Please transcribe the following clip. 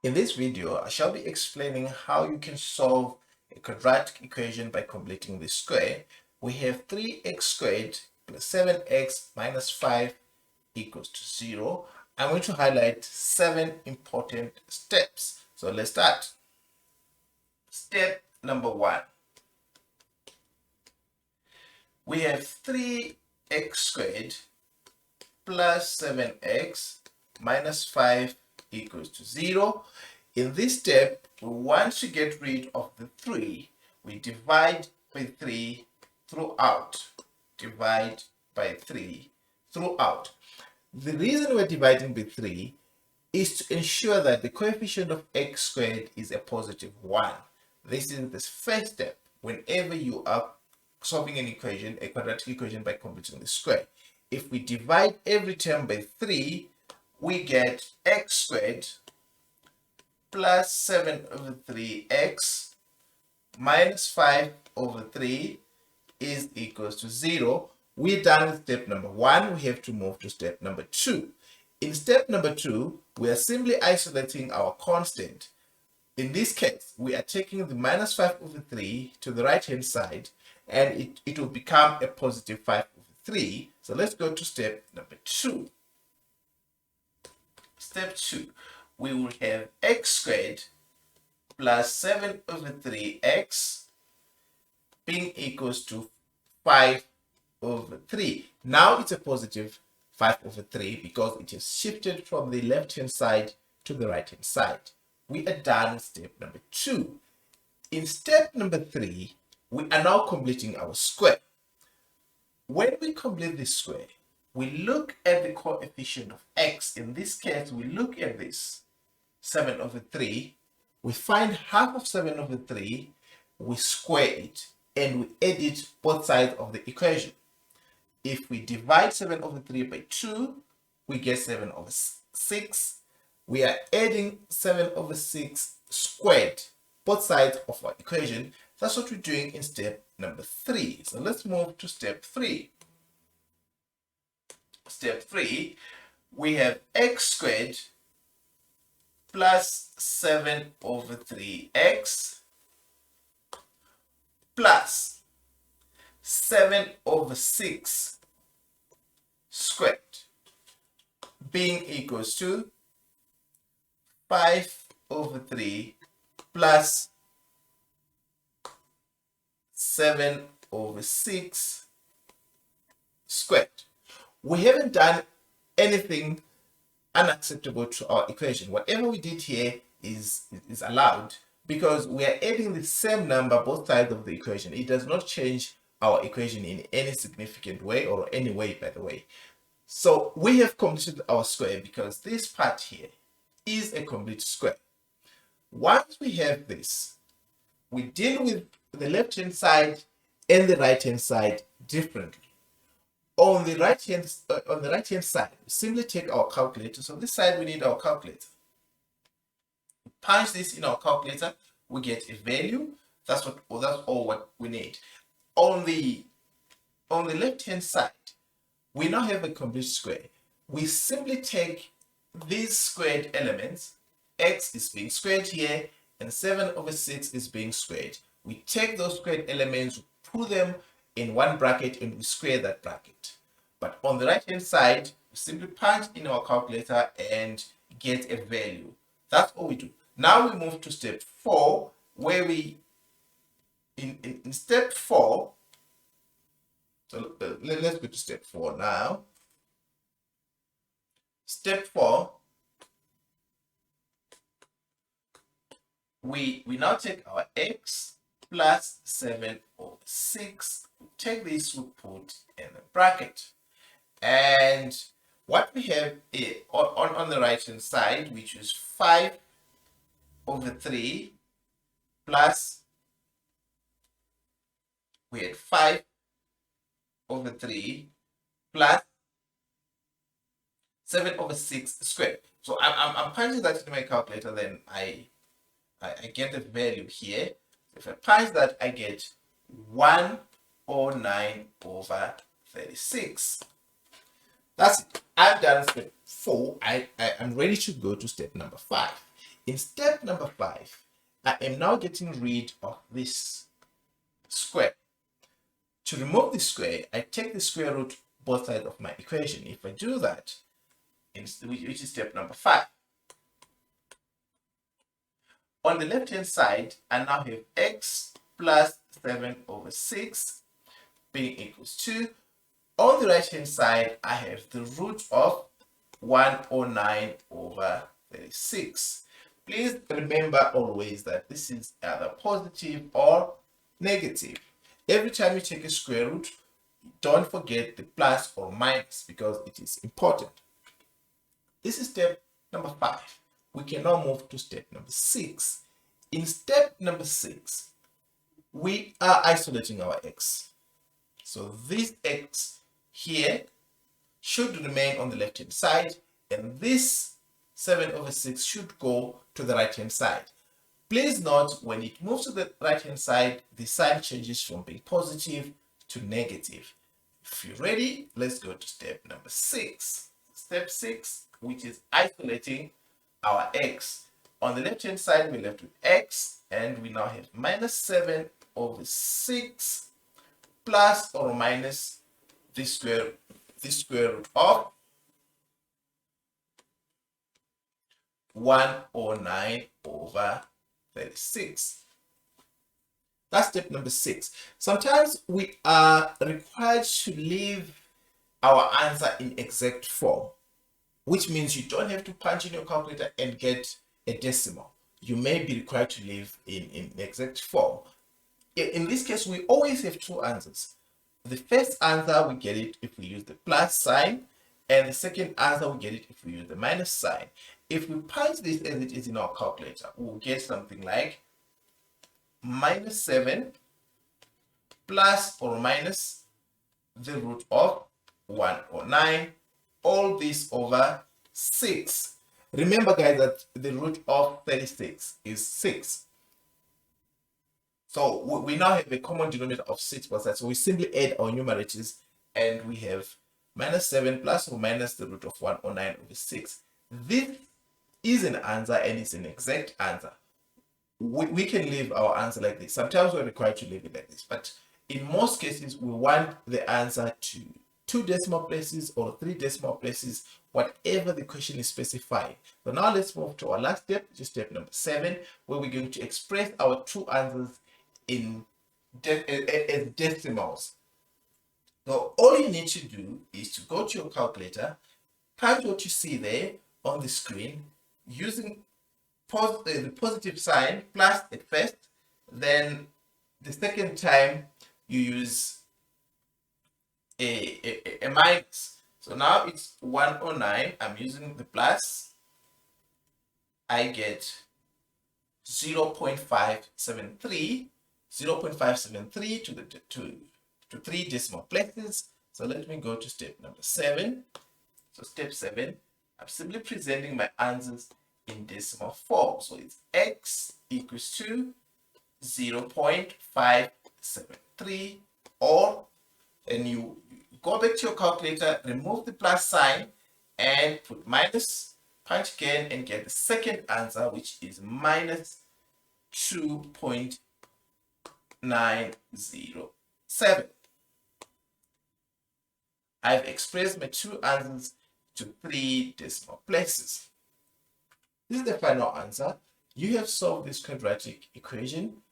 In this video, I shall be explaining how you can solve a quadratic equation by completing the square. We have 3x squared plus 7x minus 5 equals to 0. I'm going to highlight 7 important steps. So let's start. Step number 1. We have 3x squared plus 7x minus 5 equals to 0. In this step, we want to get rid of the 3. We divide by 3 throughout. Divide by 3 throughout. The reason we're dividing by 3 is to ensure that the coefficient of x squared is a positive 1. This is the first step whenever you are solving an equation, a quadratic equation, by completing the square. If we divide every term by 3, we get x squared plus 7 over 3x minus 5 over 3 is equals to 0. We're done with step number 1. We have to move to step number 2. In step number 2, we are simply isolating our constant. In this case, we are taking the minus 5 over 3 to the right hand side, and it will become a positive 5 over 3. So let's go to step number 2. Step 2, we will have x squared plus 7 over 3x being equals to 5 over 3. Now it's a positive 5 over 3 because it has shifted from the left hand side to the right hand side. We are done with step number 2. In step number 3, we are now completing our square. When we complete this square, we look at the coefficient of x. In this case, we look at this 7 over 3. We find half of 7 over 3, we square it, and we add it both sides of the equation. If we divide 7 over 3 by 2, we get 7 over 6. We are adding 7 over 6 squared, both sides of our equation. That's what we're doing in step number 3. So let's move to step 3. Step 3, we have x squared plus 7 over 3x plus 7 over 6 squared being equals to 5 over 3 plus 7 over 6 squared. We haven't done anything unacceptable to our equation. Whatever we did here is allowed because we are adding the same number both sides of the equation. It does not change our equation in any significant way, or any way, by the way. So we have completed our square because this part here is a complete square. Once we have this, we deal with the left hand side and the right hand side differently. On the right hand side, we simply take our calculator. So this side we need our calculator. We punch this in our calculator, we get a value. That's all what we need. On the left hand side, we now have a complete square. We simply take these squared elements. X is being squared here, and 7 over 6 is being squared. We take those squared elements, put them in one bracket, and we square that bracket. But on the right hand side, we simply punch in our calculator and get a value. That's all we do. Now we move to step 4, where we in step 4, so let's go to step 4 now. Step 4, we now take our x plus 7 over 6. We take this, we put in a bracket. And what we have is, on the right hand side, which is 5 over 3 plus, we had 5 over 3 plus 7 over 6 squared. So I'm punching that into my calculator, then I get the value here. If I punch that, I get 109 over 36. That's it. I've done step 4. I'm ready to go to step number 5. In step number 5, I am now getting rid of this square. To remove the square, I take the square root both sides of my equation. If I do that, which is step number 5, on the left hand side, I now have x plus 7 over 6 being equals to, on the right hand side, I have the root of 109 over 36. Please remember always that this is either positive or negative. Every time you take a square root, don't forget the plus or minus because it is important. This is step number 5. We can now move to step number 6. In step number 6, we are isolating our x. So this x here should remain on the left hand side, and this 7 over 6 should go to the right hand side. Please note, when it moves to the right hand side, the sign changes from being positive to negative. If you're ready, let's go to step number 6. Step 6, which is isolating our x. On the left hand side, we're left with x, and we now have minus 7 over 6 plus or minus the square root of 109 over 36. That's step number 6. Sometimes we are required to leave our answer in exact form, which means you don't have to punch in your calculator and get a decimal. You may be required to leave in exact form. In this case, we always have two answers. The first answer, we get it if we use the plus sign, and the second answer, we get it if we use the minus sign. If we punch this as it is in our calculator, we'll get something like minus 7 plus or minus the root of 109, all this over 6. Remember, guys, that the root of 36 is 6. So we now have a common denominator of 6 plus that. So we simply add our numerators, and we have minus 7 plus or minus the root of 109 over 6. This is an answer, and it's an exact answer. We can leave our answer like this. Sometimes we're required to leave it like this, but in most cases, we want the answer to 2 decimal places or 3 decimal places, whatever the question is specifying. So now let's move to our last step, which is step number 7, where we're going to express our 2 answers in as decimals. So all you need to do is to go to your calculator, punch what you see there on the screen using the positive sign plus at first, then the second time you use a minus. So now it's 109. I'm using the plus. I get 0.573 to 3 decimal places. So let me go to step number 7. So step 7, I'm simply presenting my answers in decimal form. So it's x equals to 0.573, or, and you go back to your calculator, remove the plus sign, and put minus, punch again, and get the second answer, which is minus 2.907. I've expressed my 2 answers to 3 decimal places. This is the final answer. You have solved this quadratic equation